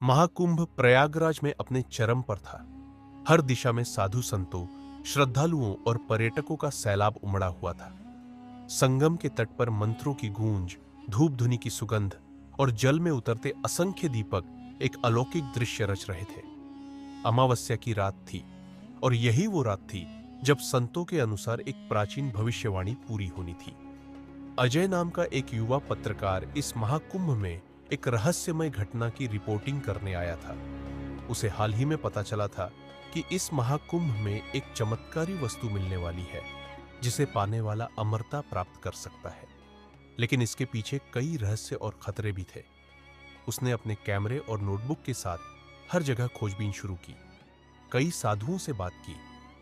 महाकुंभ प्रयागराज में अपने चरम पर था। हर दिशा में साधु संतों, श्रद्धालुओं और पर्यटकों का सैलाब उमड़ा हुआ था। संगम के तट पर मंत्रों की गूंज, धूप धुनी की सुगंध और जल में उतरते असंख्य दीपक एक अलौकिक दृश्य रच रहे थे। अमावस्या की रात थी और यही वो रात थी जब संतों के अनुसार एक प्राचीन भविष्यवाणी पूरी होनी थी। अजय नाम का एक युवा पत्रकार इस महाकुंभ में एक रहस्यमय घटना की रिपोर्टिंग करने आया था। उसे हाल ही में पता चला था कि इस महाकुंभ में एक चमत्कारी वस्तु मिलने वाली है जिसे पाने वाला अमरता प्राप्त कर सकता है। लेकिन इसके पीछे कई रहस्य और खतरे भी थे। उसने अपने कैमरे और नोटबुक के साथ हर जगह खोजबीन शुरू की। कई साधुओं से बात की,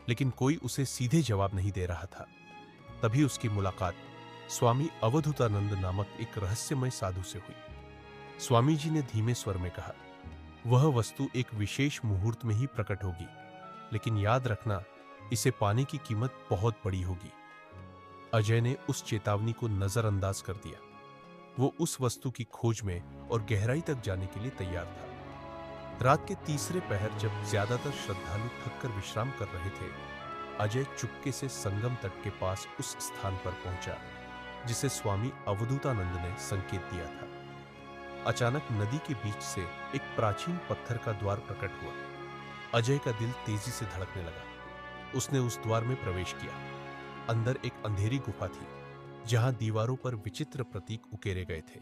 लेकिन कोई उसे सीधे जवाब नहीं दे रहा था। तभी उसकी मुलाकात स्वामी अवधूतानंद नामक एक रहस्यमय साधु से हुई। स्वामी जी ने धीमे स्वर में कहा, वह वस्तु एक विशेष मुहूर्त में ही प्रकट होगी, लेकिन याद रखना, इसे पाने की कीमत बहुत बड़ी होगी। अजय ने उस चेतावनी को नजरअंदाज कर दिया। वो उस वस्तु की खोज में और गहराई तक जाने के लिए तैयार था। रात के तीसरे पहर जब ज्यादातर श्रद्धालु थककर विश्राम कर रहे थे, अजय चुपके से संगम तट के पास उस स्थान पर पहुंचा जिसे स्वामी अवधूतानंद ने संकेत दिया था। अचानक नदी के बीच से एक प्राचीन पत्थर का द्वार प्रकट हुआ। अजय का दिल तेजी से धड़कने लगा। उसने उस द्वार में प्रवेश किया। अंदर एक अंधेरी गुफा थी जहां दीवारों पर विचित्र प्रतीक उकेरे गए थे।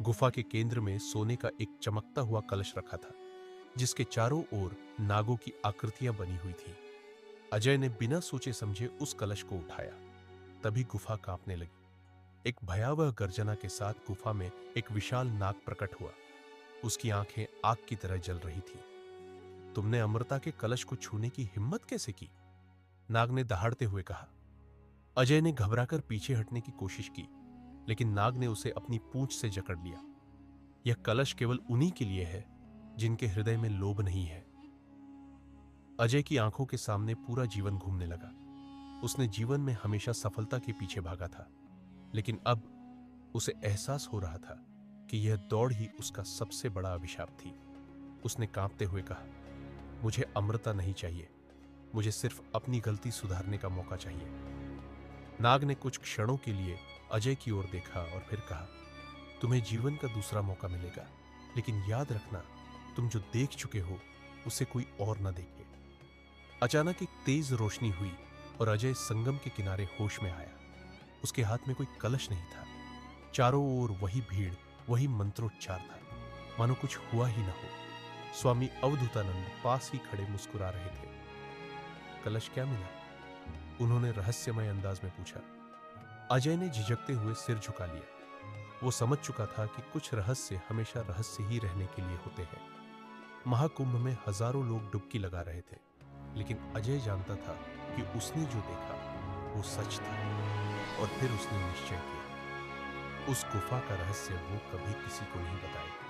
गुफा के केंद्र में सोने का एक चमकता हुआ कलश रखा था जिसके चारों ओर नागों की आकृतियां बनी हुई थी। अजय ने बिना सोचे समझे उस कलश को उठाया। तभी गुफा कांपने लगी। एक भयावह गर्जना के साथ गुफा में एक विशाल नाग प्रकट हुआ। उसकी आंखें आग की तरह जल रही थी। तुमने अमृता के कलश को छूने की हिम्मत कैसे की? नाग ने दहाड़ते हुए कहा। अजय ने घबराकर पीछे हटने की कोशिश की, लेकिन नाग ने उसे अपनी पूंछ से जकड़ लिया। यह कलश केवल उन्हीं के लिए है जिनके हृदय में लोभ नहीं है। अजय की आंखों के सामने पूरा जीवन घूमने लगा। उसने जीवन में हमेशा सफलता के पीछे भागा था, लेकिन अब उसे एहसास हो रहा था कि यह दौड़ ही उसका सबसे बड़ा अभिशाप थी। उसने कांपते हुए कहा, मुझे अमृता नहीं चाहिए, मुझे सिर्फ अपनी गलती सुधारने का मौका चाहिए। नाग ने कुछ क्षणों के लिए अजय की ओर देखा और फिर कहा, तुम्हें जीवन का दूसरा मौका मिलेगा, लेकिन याद रखना, तुम जो देख चुके हो उसे कोई और न देखे। अचानक एक तेज रोशनी हुई और अजय संगम के किनारे होश में आया। उसके हाथ में कोई कलश नहीं था। चारों ओर वही भीड़, वही मंत्रोच्चार था, मानो कुछ हुआ ही न हो। स्वामी अवधूतानंद पास ही खड़े मुस्कुरा रहे थे। कलश क्या मिला? उन्होंने रहस्यमय अंदाज में पूछा। अजय ने झिझकते हुए सिर झुका लिया। वो समझ चुका था कि कुछ रहस्य हमेशा रहस्य ही रहने के लिए होते हैं। महाकुंभ में हजारों लोग डुबकी लगा रहे थे, लेकिन अजय जानता था कि उसने जो देखा वो सच था। और फिर उसने निश्चय किया, उस गुफा का रहस्य वो कभी किसी को नहीं बताएगा।